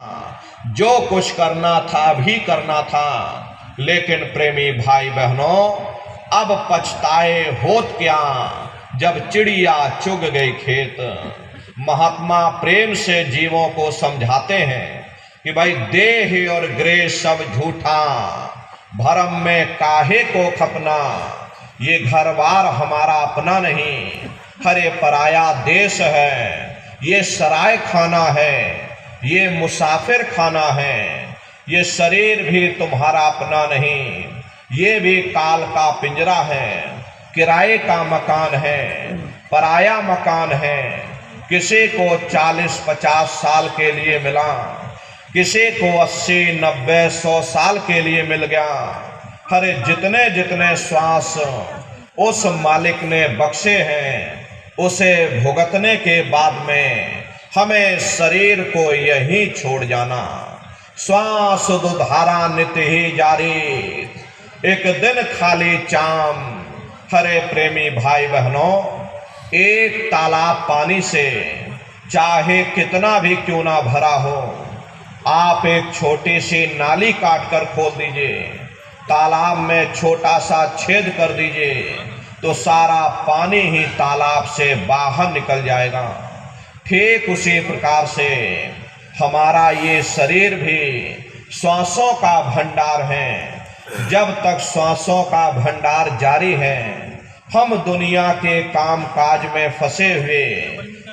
जो कुछ करना था भी करना था, लेकिन प्रेमी भाई बहनों अब पछताए होत क्या, जब चिड़िया चुग गई खेत। महात्मा प्रेम से जीवों को समझाते हैं कि भाई देह और ग्रह सब झूठा, भरम में काहे को खपना, ये घर बार हमारा अपना नहीं, हरे पराया देश है, ये सराय खाना है, ये मुसाफिर खाना है, ये शरीर भी तुम्हारा अपना नहीं, ये भी काल का पिंजरा है, किराए का मकान है, पराया मकान है। किसी को 40-50 साल के लिए मिला, किसी को 80-90-100 साल के लिए मिल गया। हरे जितने जितने श्वास उस मालिक ने बख्शे हैं, उसे भुगतने के बाद में हमें शरीर को यही छोड़ जाना। श्वास दुधारा नित्य ही जारी, एक दिन खाली चाम। हरे प्रेमी भाई बहनों, एक तालाब पानी से चाहे कितना भी क्यों ना भरा हो, आप एक छोटी सी नाली काट कर खोल दीजिए, तालाब में छोटा सा छेद कर दीजिए, तो सारा पानी ही तालाब से बाहर निकल जाएगा। ठीक उसी प्रकार से हमारा ये शरीर भी श्वासों का भंडार है। जब तक श्वासों का भंडार जारी है, हम दुनिया के काम काज में फंसे हुए,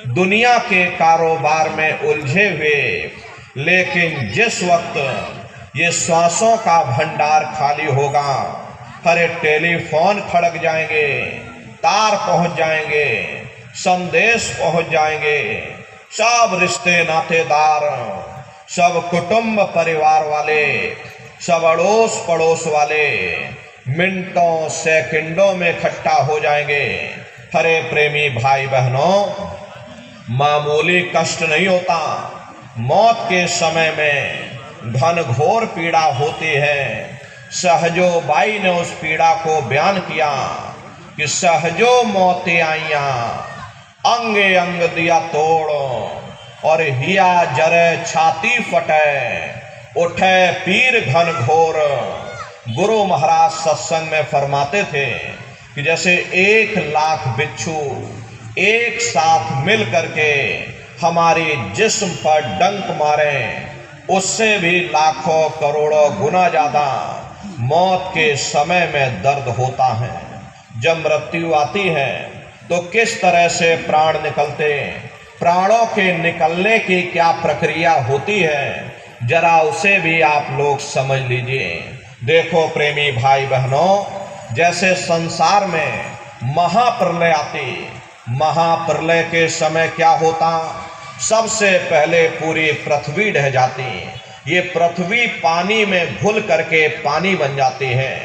दुनिया के कारोबार में उलझे हुए, लेकिन जिस वक्त ये श्वासों का भंडार खाली होगा, हरे टेलीफोन खड़क जाएंगे, तार पहुंच जाएंगे, संदेश पहुंच जाएंगे, सब रिश्ते नातेदार, सब कुटुंब परिवार वाले, सब अड़ोस पड़ोस वाले मिनटों सेकंडों में इकट्ठा हो जाएंगे। हरे प्रेमी भाई बहनों, मामूली कष्ट नहीं होता, मौत के समय में घनघोर पीड़ा होती है। सहजो बाई ने उस पीड़ा को बयान किया कि सहजो मौतें आईया, अंगे अंग दिया तोड़, और हिया जरे छाती फटे, उठे पीर घनघोर। गुरु महाराज सत्संग में फरमाते थे कि जैसे 1 लाख बिच्छू एक साथ मिल करके हमारी जिस्म पर डंक मारे, उससे भी लाखों करोड़ों गुना ज्यादा मौत के समय में दर्द होता है। जब मृत्यु आती है तो किस तरह से प्राण निकलते, प्राणों के निकलने की क्या प्रक्रिया होती है, जरा उसे भी आप लोग समझ लीजिए। देखो प्रेमी भाई बहनों, जैसे संसार में महाप्रलय आती, महाप्रलय के समय क्या होता, सबसे पहले पूरी पृथ्वी ढह जाती, ये पृथ्वी पानी में घुल करके पानी बन जाती है।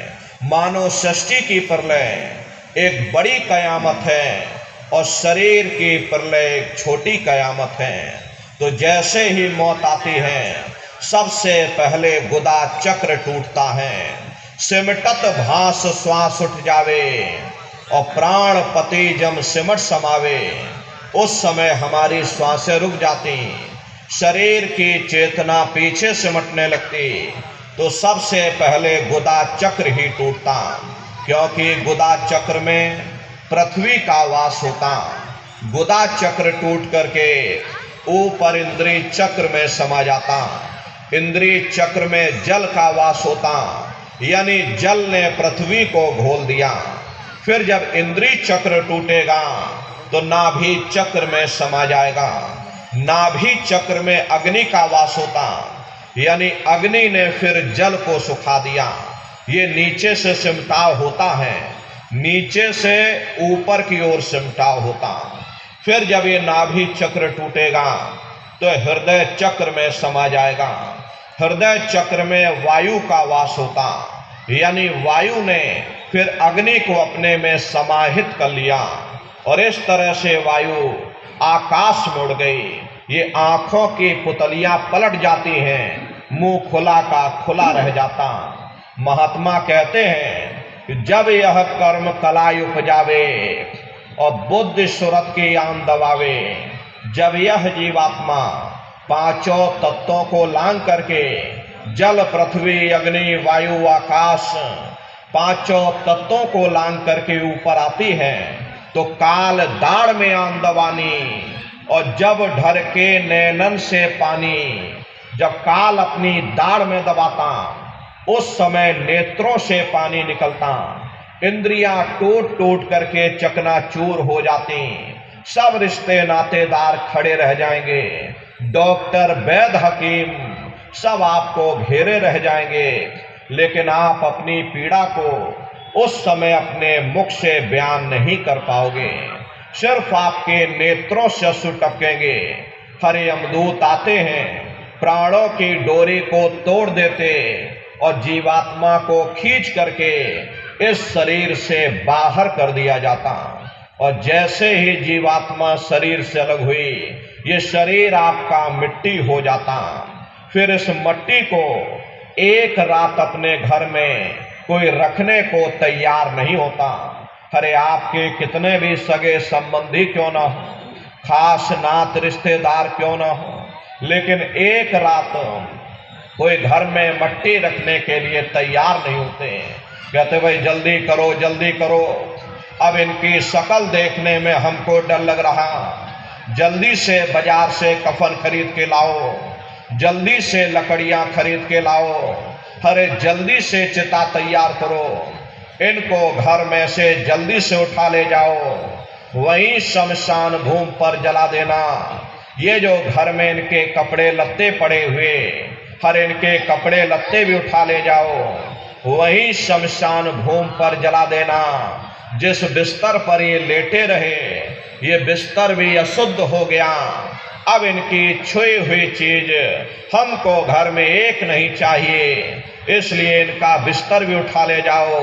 मानव सृष्टि की प्रलय एक बड़ी कयामत है और शरीर की प्रलय एक छोटी कयामत है। तो जैसे ही मौत आती है, सबसे पहले गुदा चक्र टूटता है, सिमटत भास श्वास उठ जावे, और प्राण पति जम सिमट समावे, उस समय हमारी श्वासें रुक जाती, शरीर की चेतना पीछे सिमटने लगती। तो सबसे पहले गुदा चक्र ही टूटता, क्योंकि गुदा चक्र में पृथ्वी का वास होता। गुदा चक्र टूट करके ऊपर इंद्रिय चक्र में समा जाता, इंद्रिय चक्र में जल का वास होता, यानी जल ने पृथ्वी को घोल दिया। फिर जब इंद्रिय चक्र टूटेगा तो नाभि चक्र में समा जाएगा, नाभि चक्र में अग्नि का वास होता, यानी अग्नि ने फिर जल को सुखा दिया। ये नीचे से सिमटाव होता है, नीचे से ऊपर की ओर सिमटाव होता। फिर जब ये नाभि चक्र टूटेगा तो हृदय चक्र में समा जाएगा, हृदय चक्र में वायु का वास होता, यानी वायु ने फिर अग्नि को अपने में समाहित कर लिया, और इस तरह से वायु आकाश में उड़ गई। ये आंखों की पुतलियां पलट जाती हैं, मुंह खुला का खुला रह जाता। महात्मा कहते हैं कि जब यह कर्म कलाई उपजावे और बुद्धि सूरत की आन दबावे, जब यह जीवात्मा पांचों तत्वों को लांग करके जल पृथ्वी अग्नि वायु आकाश पांचों तत्वों को लांग करके ऊपर आती है तो काल दाढ़ में आन दबानी, और जब ढर के नैनन से पानी, जब काल अपनी दाढ़ में दबाता उस समय नेत्रों से पानी निकलता, इंद्रियां टूट टूट करके चकनाचूर हो जाती, सब रिश्ते नातेदार खड़े रह जाएंगे, डॉक्टर वैद्य हकीम सब आपको घेरे रह जाएंगे, लेकिन आप अपनी पीड़ा को उस समय अपने मुख से बयान नहीं कर पाओगे, सिर्फ आपके नेत्रों से अश्रु टपकेंगे। हरे यमदूत आते हैं, प्राणों की डोरी को तोड़ देते और जीवात्मा को खींच करके इस शरीर से बाहर कर दिया जाता, और जैसे ही जीवात्मा शरीर से अलग हुई ये शरीर आपका मिट्टी हो जाता। फिर इस मिट्टी को एक रात अपने घर में कोई रखने को तैयार नहीं होता। अरे आपके कितने भी सगे संबंधी क्यों ना हो, खास नात रिश्तेदार क्यों ना हो, लेकिन एक रात कोई घर में मिट्टी रखने के लिए तैयार नहीं होते। कहते भाई जल्दी करो जल्दी करो, अब इनकी शक्ल देखने में हमको डर लग रहा, जल्दी से बाजार से कफन खरीद के लाओ, जल्दी से लकड़ियां खरीद के लाओ, अरे जल्दी से चिता तैयार करो, इनको घर में से जल्दी से उठा ले जाओ, वहीं शमशान भूमि पर जला देना। ये जो घर में इनके कपड़े लत्ते पड़े हुए, हर इनके कपड़े लत्ते भी उठा ले जाओ, वहीं शमशान भूमि पर जला देना। जिस बिस्तर पर ये लेटे रहे ये बिस्तर भी अशुद्ध हो गया, अब इनकी छुई हुई चीज हमको घर में एक नहीं चाहिए, इसलिए इनका बिस्तर भी उठा ले जाओ,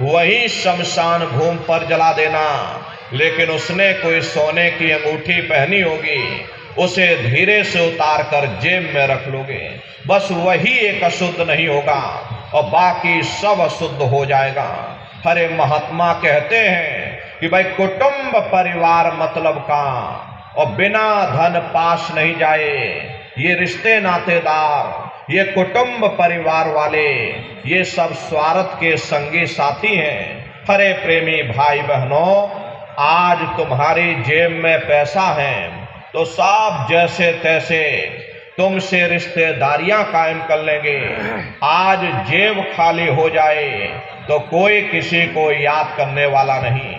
वही शमशान भूमि पर जला देना। लेकिन उसने कोई सोने की अंगूठी पहनी होगी, उसे धीरे से उतार कर जेब में रख लोगे, बस वही एक अशुद्ध नहीं होगा और बाकी सब अशुद्ध हो जाएगा। हरे महात्मा कहते हैं कि भाई कुटुंब परिवार मतलब का, और बिना धन पास नहीं जाए। ये रिश्ते नातेदार, ये कुटुंब परिवार वाले, ये सब स्वार्थ के संगी साथी हैं। हरे प्रेमी भाई बहनों, आज तुम्हारी जेब में पैसा है तो सब जैसे तैसे तुमसे रिश्तेदारियां कायम कर लेंगे। आज जेब खाली हो जाए तो कोई किसी को याद करने वाला नहीं।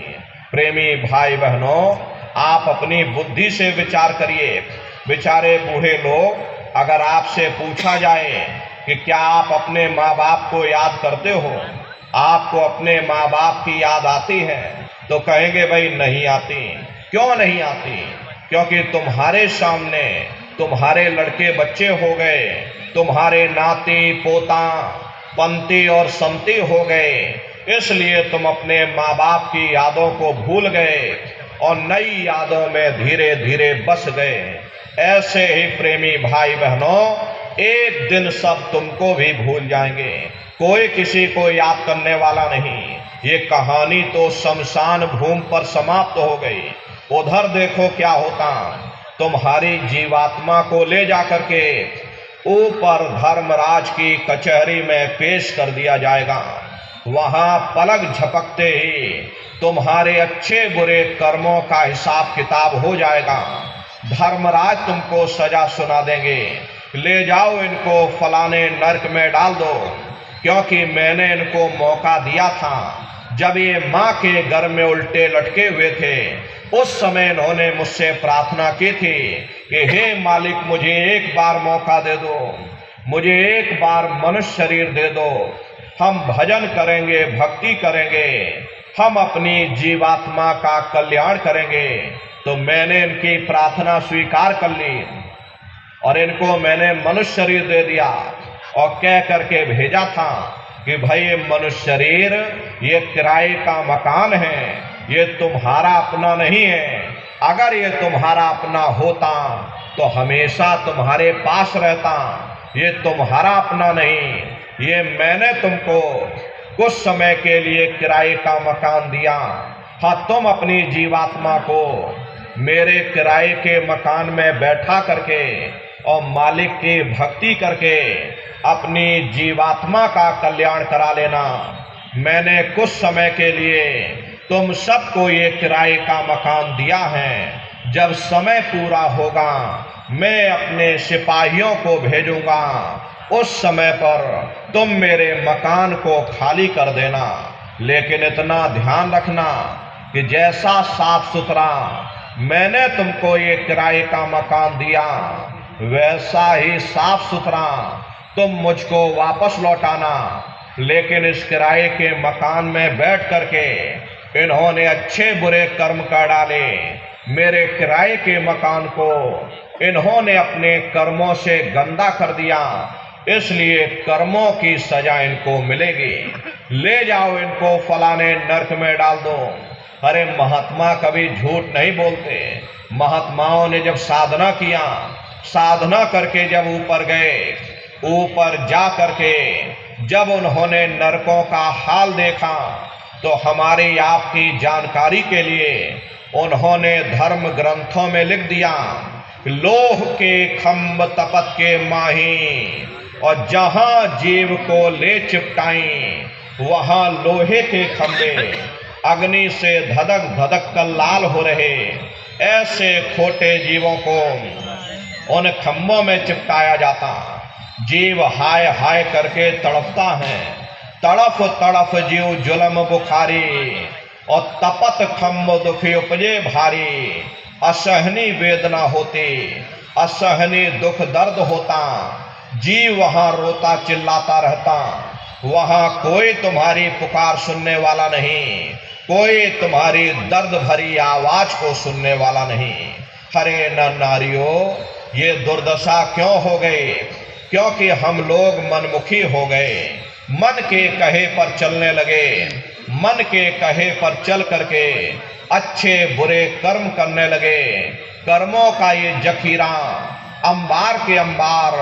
प्रेमी भाई बहनों, आप अपनी बुद्धि से विचार करिए। बेचारे बूढ़े लोग, अगर आपसे पूछा जाए कि क्या आप अपने माँ बाप को याद करते हो, आपको अपने माँ बाप की याद आती है, तो कहेंगे भाई नहीं आती। क्यों नहीं आती? क्योंकि तुम्हारे सामने तुम्हारे लड़के बच्चे हो गए, तुम्हारे नाती पोता पंती और संती हो गए, इसलिए तुम अपने माँ बाप की यादों को भूल गए और नई यादों में धीरे धीरे बस गए। ऐसे ही प्रेमी भाई बहनों, एक दिन सब तुमको भी भूल जाएंगे, कोई किसी को याद करने वाला नहीं। ये कहानी तो शमशान भूमि पर समाप्त हो गई। उधर देखो क्या होता, तुम्हारी जीवात्मा को ले जाकर के ऊपर धर्मराज की कचहरी में पेश कर दिया जाएगा। वहां पलक झपकते ही तुम्हारे अच्छे बुरे कर्मों का हिसाब किताब हो जाएगा। धर्मराज तुमको सजा सुना देंगे, ले जाओ इनको फलाने नरक में डाल दो, क्योंकि मैंने इनको मौका दिया था। जब ये माँ के घर में उल्टे लटके हुए थे, उस समय इन्होंने मुझसे प्रार्थना की थी कि हे मालिक, मुझे एक बार मौका दे दो, मुझे एक बार मनुष्य शरीर दे दो, हम भजन करेंगे, भक्ति करेंगे, हम अपनी जीवात्मा का कल्याण करेंगे। तो मैंने इनकी प्रार्थना स्वीकार कर ली और इनको मैंने मनुष्य शरीर दे दिया और कह करके भेजा था कि भाई ये मनुष्य शरीर ये किराए का मकान है, ये तुम्हारा अपना नहीं है। अगर ये तुम्हारा अपना होता तो हमेशा तुम्हारे पास रहता। ये तुम्हारा अपना नहीं, ये मैंने तुमको कुछ समय के लिए किराए का मकान दिया। हाँ, तुम अपनी जीवात्मा को मेरे किराए के मकान में बैठा करके और मालिक की भक्ति करके अपनी जीवात्मा का कल्याण करा लेना। मैंने कुछ समय के लिए तुम सबको ये किराए का मकान दिया है। जब समय पूरा होगा मैं अपने सिपाहियों को भेजूंगा, उस समय पर तुम मेरे मकान को खाली कर देना। लेकिन इतना ध्यान रखना कि जैसा साफ सुथरा मैंने तुमको ये किराए का मकान दिया, वैसा ही साफ सुथरा तुम मुझको वापस लौटाना। लेकिन इस किराए के मकान में बैठ करके इन्होंने अच्छे बुरे कर्म कर डाले। मेरे किराए के मकान को इन्होंने अपने कर्मों से गंदा कर दिया, इसलिए कर्मों की सजा इनको मिलेगी। ले जाओ इनको फलाने नरक में डाल दो। अरे महात्मा कभी झूठ नहीं बोलते। महात्माओं ने जब साधना किया, साधना करके जब ऊपर गए, ऊपर जा करके जब उन्होंने नरकों का हाल देखा, तो हमारी आपकी जानकारी के लिए उन्होंने धर्म ग्रंथों में लिख दिया, लोह के खम्भ तपत के माही, और जहां जीव को ले चिपटाई वहां लोहे के खंभे अग्नि से धधक धधक कर लाल हो रहे। ऐसे खोटे जीवों को उन खंभों में चिपटाया जाता। जीव हाय हाय करके तड़पता है, तड़फ तड़फ जीव जुलम बुखारी, और तपत खम्भ दुखी उपजे भारी। असहनी वेदना होती, असहनी दुख दर्द होता, जीव वहां रोता चिल्लाता रहता। वहां कोई तुम्हारी पुकार सुनने वाला नहीं, कोई तुम्हारी दर्द भरी आवाज को सुनने वाला नहीं। हरे नर नारियों, ये दुर्दशा क्यों हो गई? क्योंकि हम लोग मनमुखी हो गए, मन के कहे पर चलने लगे। मन के कहे पर चल करके अच्छे बुरे कर्म करने लगे। कर्मों का ये जखीरा अंबार के अंबार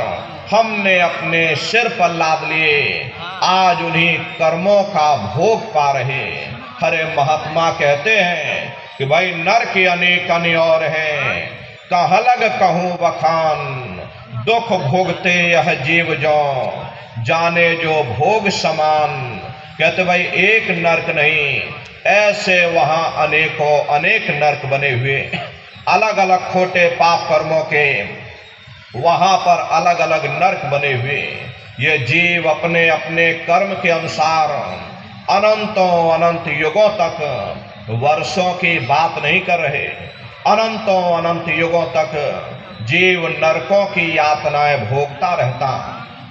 हमने अपने सिर पर लाद लिए, आज उन्हीं कर्मों का भोग पा रहे। हरे महात्मा कहते हैं कि भाई नर के अनेक अन्योर हैं, कह लग कहूँ बखान, दुख भोगते यह जीव जो, जाने जो भोग समान। कहते भाई एक नरक नहीं, ऐसे वहां अनेकों अनेक नरक बने हुए, अलग अलग खोटे पाप कर्मों के वहां पर अलग अलग नरक बने हुए। ये जीव अपने अपने कर्म के अनुसार अनंतों अनंत युगों तक, वर्षों की बात नहीं कर रहे, अनंतों अनंत युगों तक जीव नरकों की यातनाएं भोगता रहता।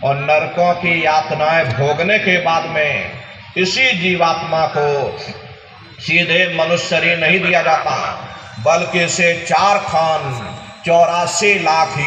और नरकों की यातनाएं भोगने के बाद में इसी जीवात्मा को सीधे मनुष्य शरीर नहीं दिया जाता, बल्कि इसे 4 खान 84 लाख